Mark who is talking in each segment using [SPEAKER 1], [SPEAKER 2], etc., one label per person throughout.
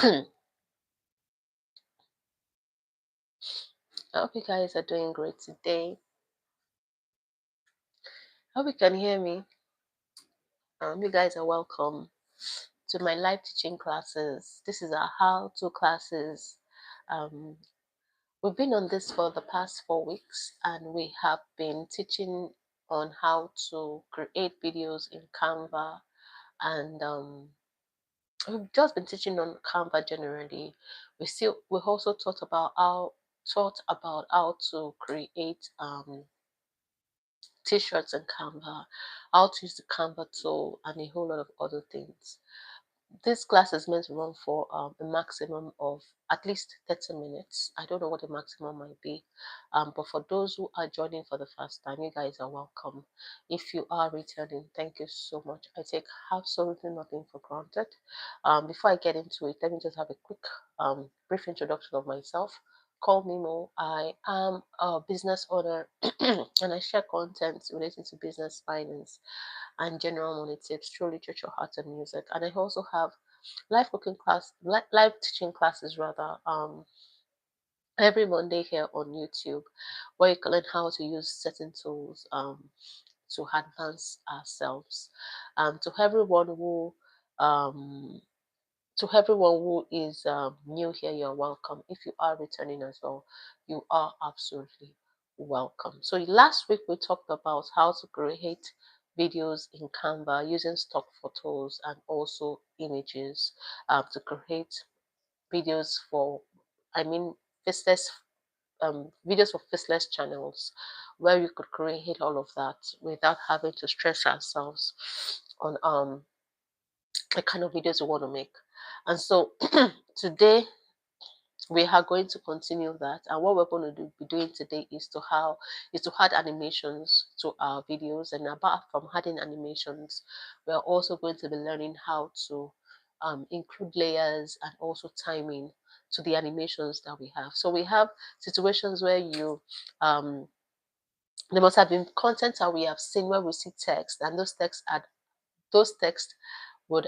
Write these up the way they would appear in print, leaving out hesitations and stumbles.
[SPEAKER 1] I hope you guys are doing great today. Hope you can hear me. You guys are welcome to my live teaching classes. This is our how-to classes. Um, we've been on this for the past 4 weeks, and we have been teaching on how to create videos in Canva, and we've just been teaching on Canva generally. We also taught about how to create t-shirts and Canva, how to use the Canva tool, and a whole lot of other things. This class is meant to run for a maximum of at least 30 minutes. I don't know what the maximum might be, but for those who are joining for the first time, you guys are welcome. If you are returning, thank you so much. I take absolutely nothing for granted. Before I get into it, let me just have a quick brief introduction of myself. Call me Mo. I am a business owner and I share content related to business, finance, and general money tips through literature, art, and music. And I also have live teaching classes rather, every Monday here on YouTube, where you can learn how to use certain tools to advance ourselves. To everyone who um, is new here, you're welcome. If you are returning as well, you are absolutely welcome. So last week we talked about how to create videos in Canva using stock photos and also images to create videos for, I mean, faceless videos for faceless channels, where we could create all of that without having to stress ourselves on the kind of videos we want to make. And so today we are going to continue that, and what we're going to be doing today is to add animations to our videos. And apart from adding animations, we're also going to be learning how to include layers and also timing to the animations that we have. So we have situations where you there must have been content that we have seen where we see text, and those texts would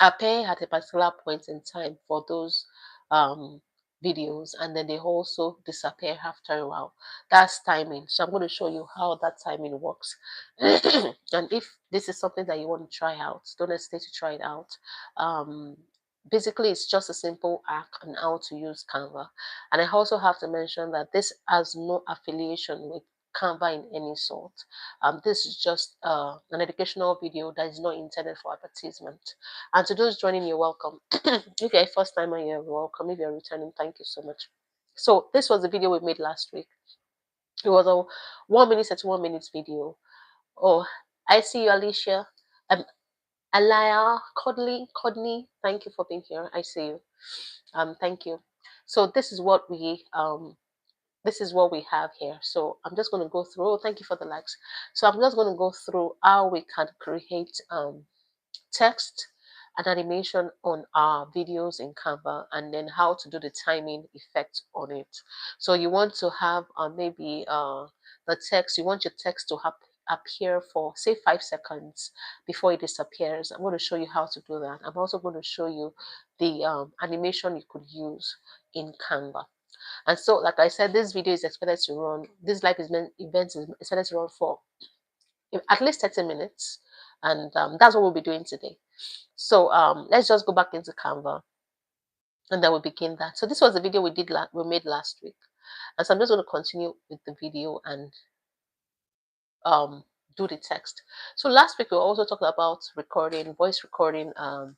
[SPEAKER 1] appear at a particular point in time for those um, videos, and then they also disappear after a while. That's timing. So I'm going to show you how that timing works. And if this is something that you want to try out, don't hesitate to try it out. Um, Basically, it's just a simple hack on how to use Canva. And I also have to mention that this has no affiliation with Canva in any sort. This is just an educational video that is not intended for advertisement. And to those joining, you're welcome. If you're a first timer, you're welcome. If you're returning, thank you so much. So this was the video we made last week. It was a 1 minute 31 minutes video. Oh, I see you, Alicia. Um, Alaya, Codney, thank you for being here. I see you. Thank you. So this is what we have here. So I'm just going to go through. Oh, thank you for the likes. So I'm just going to go through how we can create text and animation on our videos in Canva, and then how to do the timing effect on it. So you want to have maybe the text, you want your text to appear for say 5 seconds before it disappears. I'm going to show you how to do that. I'm also going to show you the animation you could use in Canva. And so, like I said, this video is expected to run, this live event is expected to run for at least 30 minutes. And that's what we'll be doing today. So let's just go back into Canva, and then we'll begin that. So this was the video we made last week. And so I'm just going to continue with the video and um, do the text. So last week we also talked about voice recording on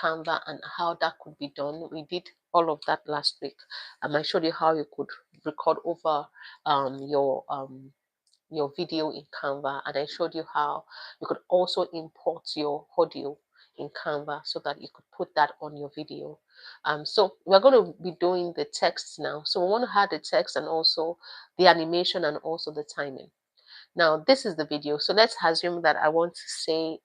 [SPEAKER 1] Canva, and how that could be done. We did all of that last week. I showed you how you could record over your video in Canva, and I showed you how you could also import your audio in Canva so that you could put that on your video. So we're going to be doing the text now. So we want to add the text and also the animation and also the timing. Now this is the video. So let's assume that I want to say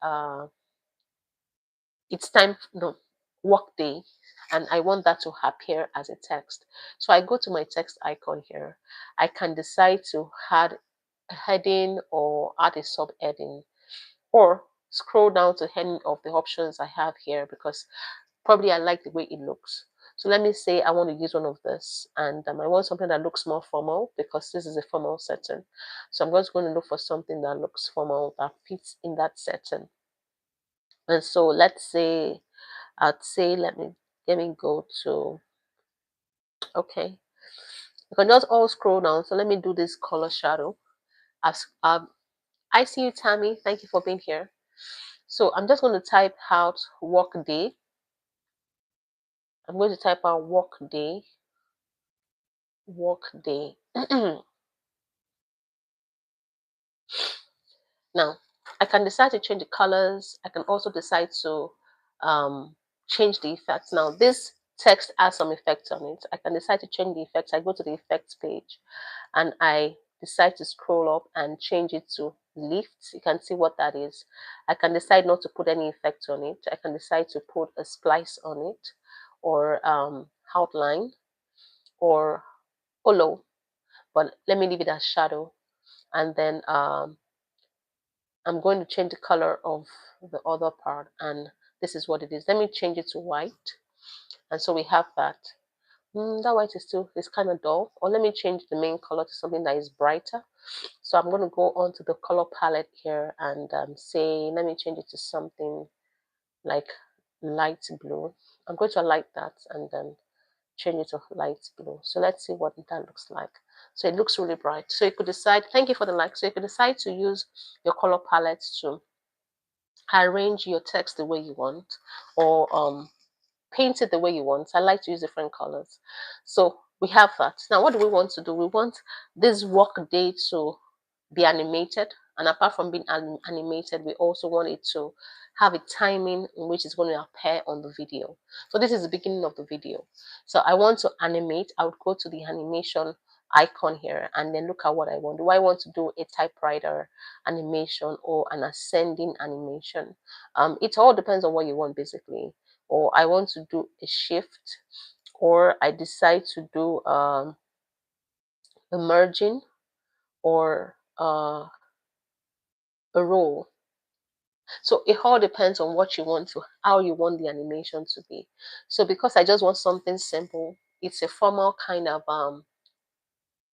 [SPEAKER 1] it's time, no, work day, and I want that to appear as a text. So I go to my text icon here. I can decide to add a heading or add a subheading, or scroll down to any of the options I have here, because Probably I like the way it looks. So let me say I want to use one of this, and I want something that looks more formal because this is a formal setting. So I'm just going to look for something that looks formal that fits in that setting. And so let's say I'd say let me go to, okay. You can just all scroll down. So let me do this color shadow. As I see you, Tammy. Thank you for being here. So I'm just going to type out work day. I'm going to type out work day, work day. Now, I can decide to change the colors. I can also decide to um, change the effects. Now, this text has some effects on it. I can decide to change the effects. I go to the effects page and I decide to scroll up and change it to lift. You can see what that is. I can decide not to put any effect on it. I can decide to put a splice on it, or outline, or hollow. But let me leave it as shadow. And then I'm going to change the color of the other part, and this is what it is. Let me change it to white, and so we have that. That white is kind of dull. Or let me change the main color to something that is brighter. So I'm going to go on to the color palette here and say, let me change it to something like light blue. I'm going to highlight that and then change it to light blue. So let's see what that looks like. So it looks really bright. So you could decide, thank you for the like. So you could decide to use your color palette to arrange your text the way you want, or paint it the way you want. I like to use different colors. So we have that. Now, what do we want to do? We want this work day to be animated. And apart from being animated, we also want it to have a timing in which it's going to appear on the video. So this is the beginning of the video. So I want to animate. I would go to the animation icon here and then look at what I want. Do I want to do a typewriter animation or an ascending animation? It all depends on what you want, basically. Or I want to do a shift, or I decide to do a merging, or a roll. So it all depends on what you want to, how you want the animation to be. So because I just want something simple, it's a formal kind of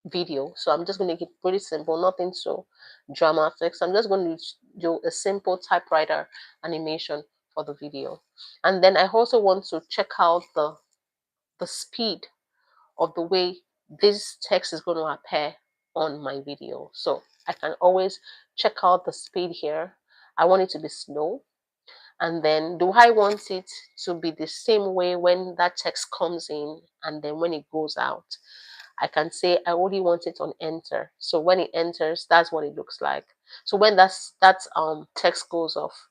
[SPEAKER 1] video. So I'm just going to make it pretty simple, nothing so dramatic. So I'm just going to do a simple typewriter animation for the video. And then I also want to check out the speed of the way this text is going to appear on my video. So I can always check out the speed here. I want it to be slow. And then do I want it to be the same way when that text comes in and then when it goes out? I can say I only want it on enter. So when it enters, that's what it looks like. So when that text goes off,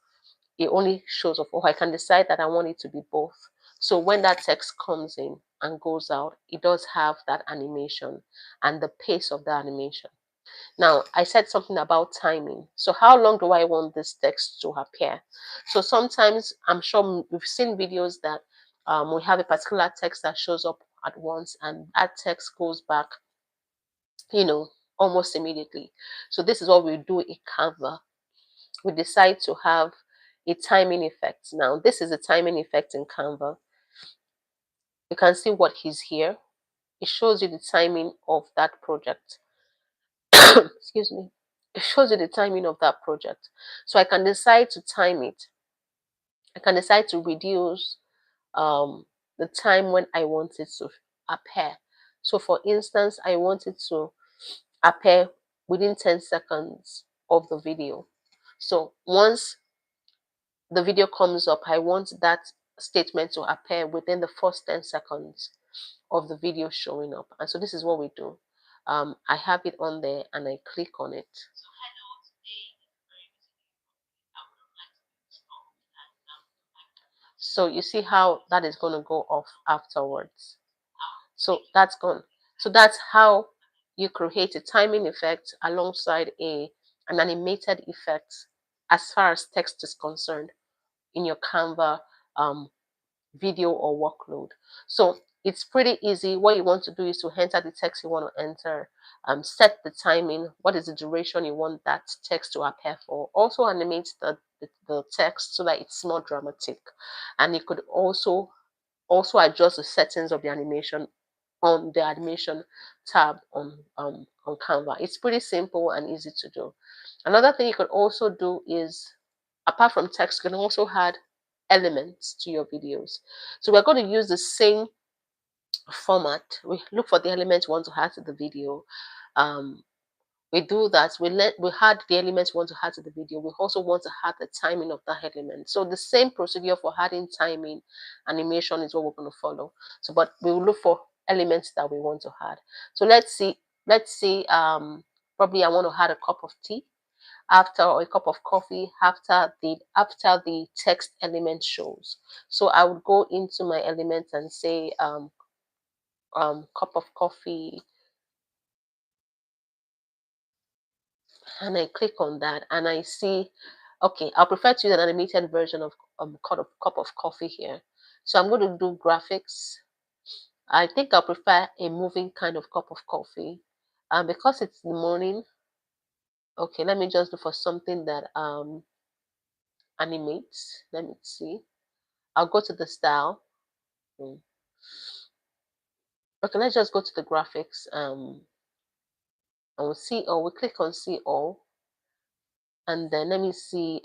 [SPEAKER 1] it only shows up. Or I can decide that I want it to be both. So when that text comes in and goes out, it does have that animation and the pace of the animation. Now, I said something about timing. So how long do I want this text to appear? So sometimes I'm sure we've seen videos that we have a particular text that shows up at once and that text goes back, you know, almost immediately. So this is what we do in Canva. We decide to have a timing effect. Now, this is a timing effect in Canva. You can see what is here. It shows you the timing of that project. Excuse me. It shows you the timing of that project. So I can decide to time it. I can decide to reduce the time when I want it to appear. So for instance, I want it to appear within 10 seconds of the video. So once the video comes up, I want that statement to appear within the first 10 seconds of the video showing up. And so this is what we do. I have it on there and I click on it. So you see how that is going to go off afterwards. So that's gone. So that's how you create a timing effect alongside an animated effect as far as text is concerned in your Canva video or workload. So it's pretty easy. What you want to do is to enter the text you want to enter, set the timing, what is the duration you want that text to appear for. Also animate the text so that it's more dramatic. And you could also adjust the settings of the animation on the animation tab on Canva. It's pretty simple and easy to do. Another thing you could also do is, apart from text, you can also add elements to your videos. So we're going to use the same format. We look for the elements we want to add to the video. Um, we do that. We add the elements we want to add to the video. We also want to add the timing of that element. So the same procedure for adding timing animation is what we're going to follow. So, but we will look for elements that we want to add. So let's see. Probably I want to add a cup of tea after, or a cup of coffee after the text element shows. So I would go into my elements and say cup of coffee, and I click on that and I see, okay, I'll prefer to use an animated version of cup of coffee here. So I'm going to do graphics. I think I'll prefer a moving kind of cup of coffee. Because it's the morning, okay, let me just look for something that animates. Let me see. I'll go to the style. Hmm. Okay, let's just go to the graphics. And we'll see all. We click on see all, and then let me see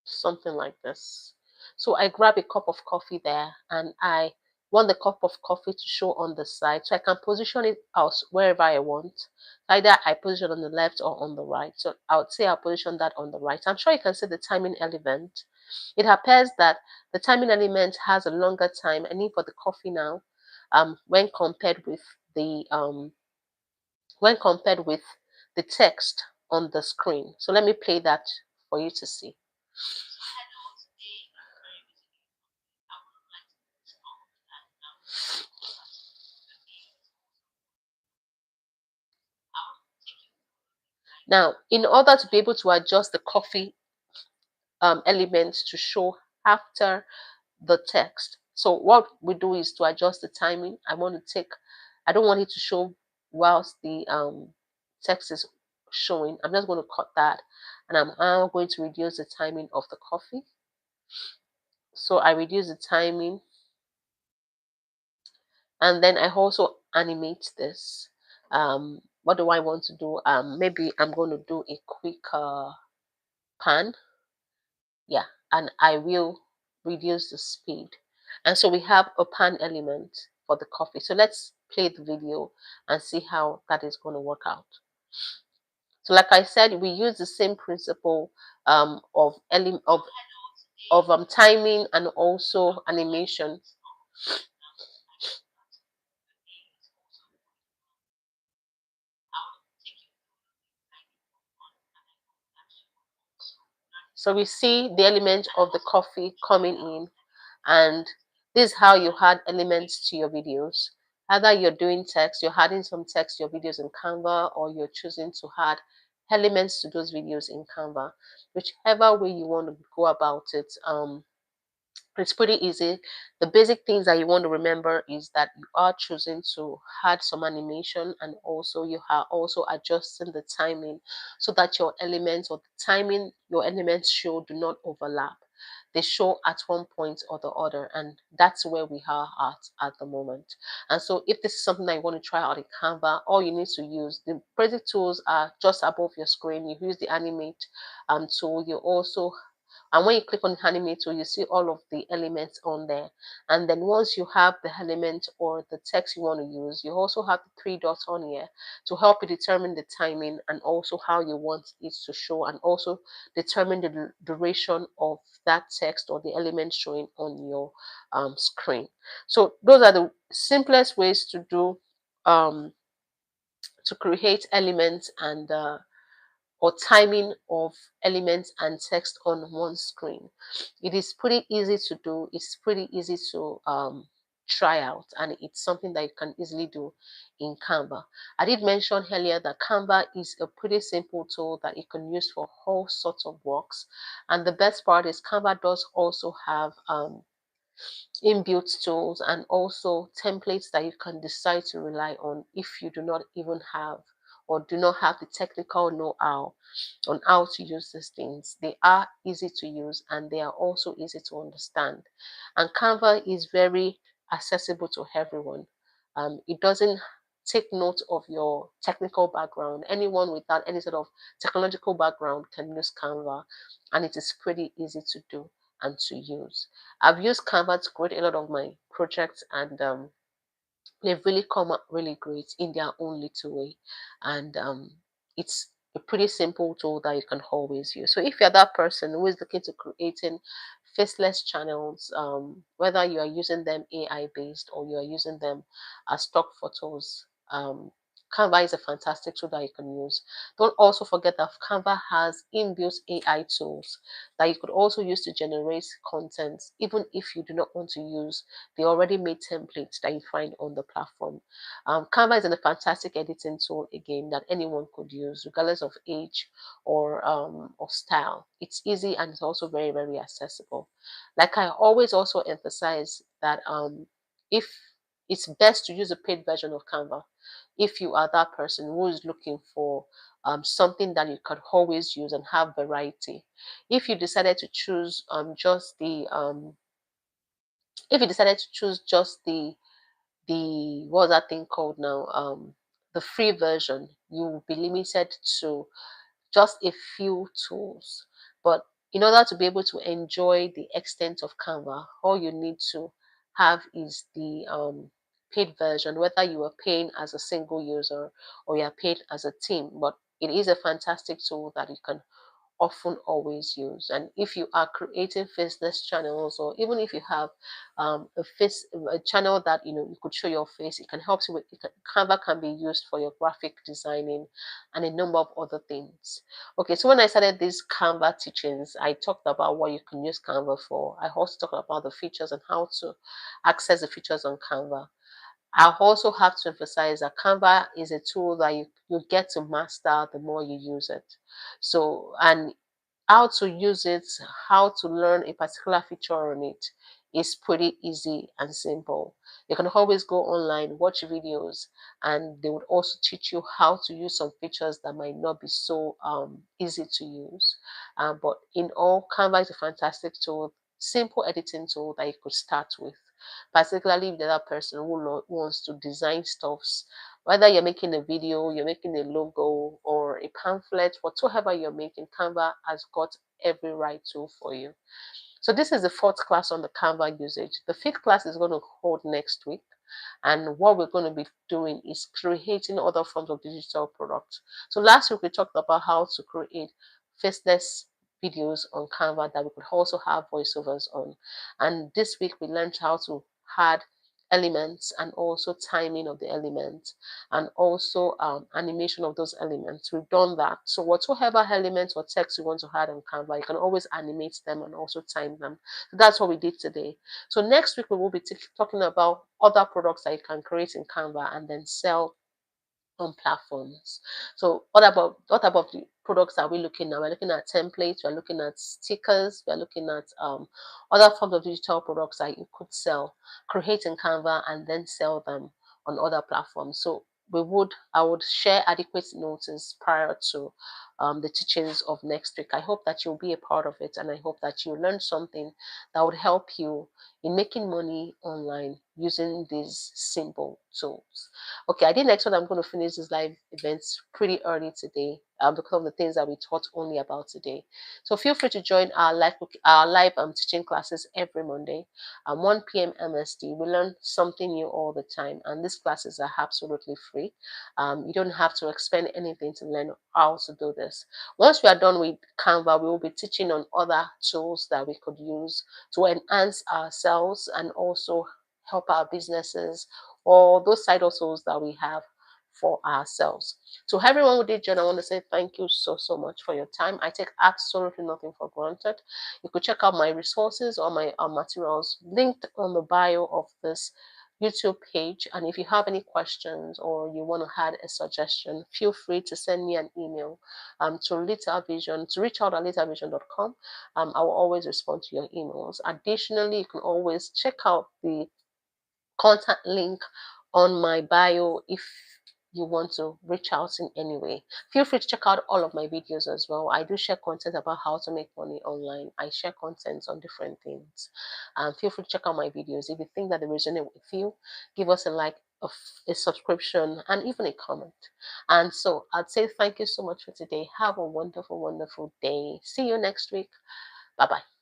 [SPEAKER 1] something like this. So I grab a cup of coffee there, and I want the cup of coffee to show on the side, so I can position it out wherever I want. Either I position on the left or on the right. So I would say I'll position that on the right. I'm sure you can see the timing element. It appears that the timing element has a longer time, I need for the coffee now, when compared with the text on the screen. So let me play that for you to see. Now, in order to be able to adjust the coffee elements to show after the text, so what we do is to adjust the timing. I don't want it to show whilst the text is showing. I'm just going to cut that, and I'm now going to reduce the timing of the coffee. So I reduce the timing, and then I also animate this. What do I want to do? Maybe I'm going to do a quick pan. Yeah, and I will reduce the speed. And so we have a pan element for the coffee. So let's play the video and see how that is going to work out. So like I said, we use the same principle of timing and also animation. So we see the element of the coffee coming in, and this is how you add elements to your videos. Either you're doing text, you're adding some text to your videos in Canva, or you're choosing to add elements to those videos in Canva. Whichever way you want to go about it, it's pretty easy. The basic things that you want to remember is that you are choosing to add some animation, and also you are also adjusting the timing so that your elements or the timing your elements show do not overlap. They show at one point or the other, and that's where we are at the moment. And so if this is something that you want to try out in Canva, all you need to use, the basic tools are just above your screen. You use the animate tool. You also, and when you click on animate tool, you see all of the elements on there. And then once you have the element or the text you want to use, you also have the three dots on here to help you determine the timing and also how you want it to show, and also determine the duration of that text or the element showing on your screen. So those are the simplest ways to do to create elements and or timing of elements and text on one screen. It is pretty easy to do. It's pretty easy to try out, and it's something that you can easily do in Canva. I did mention earlier that Canva is a pretty simple tool that you can use for all sorts of works. And the best part is Canva does also have inbuilt tools and also templates that you can decide to rely on if you do not even have or do not have the technical know-how on how to use these things. They are easy to use and they are also easy to understand. And Canva is very accessible to everyone. It doesn't take note of your technical background. Anyone without any sort of technological background can use Canva, and it is pretty easy to do and to use. I've used Canva to create a lot of my projects, and they've really come up really great in their own little way. And it's a pretty simple tool that you can always use. So if you're that person who is looking to creating faceless channels, whether you are using them AI based or you are using them as stock photos, Canva is a fantastic tool that you can use. Don't also forget that Canva has inbuilt AI tools that you could also use to generate content, even if you do not want to use the already made templates that you find on the platform. Canva is a fantastic editing tool again that anyone could use, regardless of age or of style. It's easy and it's also very, very accessible. Like I always also emphasize that if it's best to use a paid version of Canva if you are that person who is looking for something that you can always use and have variety. If you decided to choose just the if you decided to choose just the what's that thing called now, the free version, you will be limited to just a few tools. But in order to be able to enjoy the extent of Canva, all you need to have is the paid version, whether you are paying as a single user or you are paid as a team. But it is a fantastic tool that you can often always use. And if you are creating faceless channels, or even if you have a channel that you could show your face, it can help you with Canva can be used for your graphic designing and a number of other things. Okay, so when I started these Canva teachings, I talked about what you can use Canva for. I also talked about the features and how to access the features on Canva. I also have to emphasize that Canva is a tool that you get to master the more you use it. So, and how to use it, how to learn a particular feature on it is pretty easy and simple. You can always go online, watch videos, and they would also teach you how to use some features that might not be so easy to use. But in all, Canva is a fantastic tool, simple editing tool that you could start with, particularly if the other person wants to design stuffs, whether you're making a video, you're making a logo or a pamphlet, whatever you're making, Canva has got every right tool for you. So this is the fourth class on the Canva usage. The fifth class is going to hold next week. And what we're going to be doing is creating other forms of digital products. So last week we talked about how to create faceless videos on Canva that we could also have voiceovers on. And this week we learned how to add elements and also timing of the elements and also animation of those elements. We've done that. So whatsoever elements or text you want to add on Canva, you can always animate them and also time them. So that's what we did today. So next week we will be talking about other products that you can create in Canva and then sell on platforms. So what about the products that we're looking at? We're looking at templates, we're looking at stickers, we're looking at other forms of digital products that you could sell, create in Canva and then sell them on other platforms. So I would share adequate notice prior to the teachings of next week. I hope that you'll be a part of it and I hope that you learn something that would help you in making money online using these simple tools. Okay, I didn't expect I'm going to finish this live events pretty early today because of the things that we taught only about today. So feel free to join our live teaching classes every Monday, 1 p.m. MST. We learn something new all the time, and these classes are absolutely free. You don't have to expend anything to learn how to do this. Once we are done with Canva, we will be teaching on other tools that we could use to enhance ourselves and also help our businesses or those side hustles that we have for ourselves. So everyone who did join, I want to say thank you so much for your time. I take absolutely nothing for granted. You could check out my resources or my materials linked on the bio of this YouTube page. And if you have any questions or you want to add a suggestion, feel free to send me an email to reach out at littervision.com. I will always respond to your emails. Additionally, you can always check out the contact link on my bio if you want to reach out in any way, feel free to check out all of my videos as well. I do share content about how to make money online. I share content on different things. Feel free to check out my videos. If you think that they resonate with you, give us a like, a subscription, and even a comment. And so I'd say thank you so much for today. Have a wonderful, wonderful day. See you next week. Bye bye.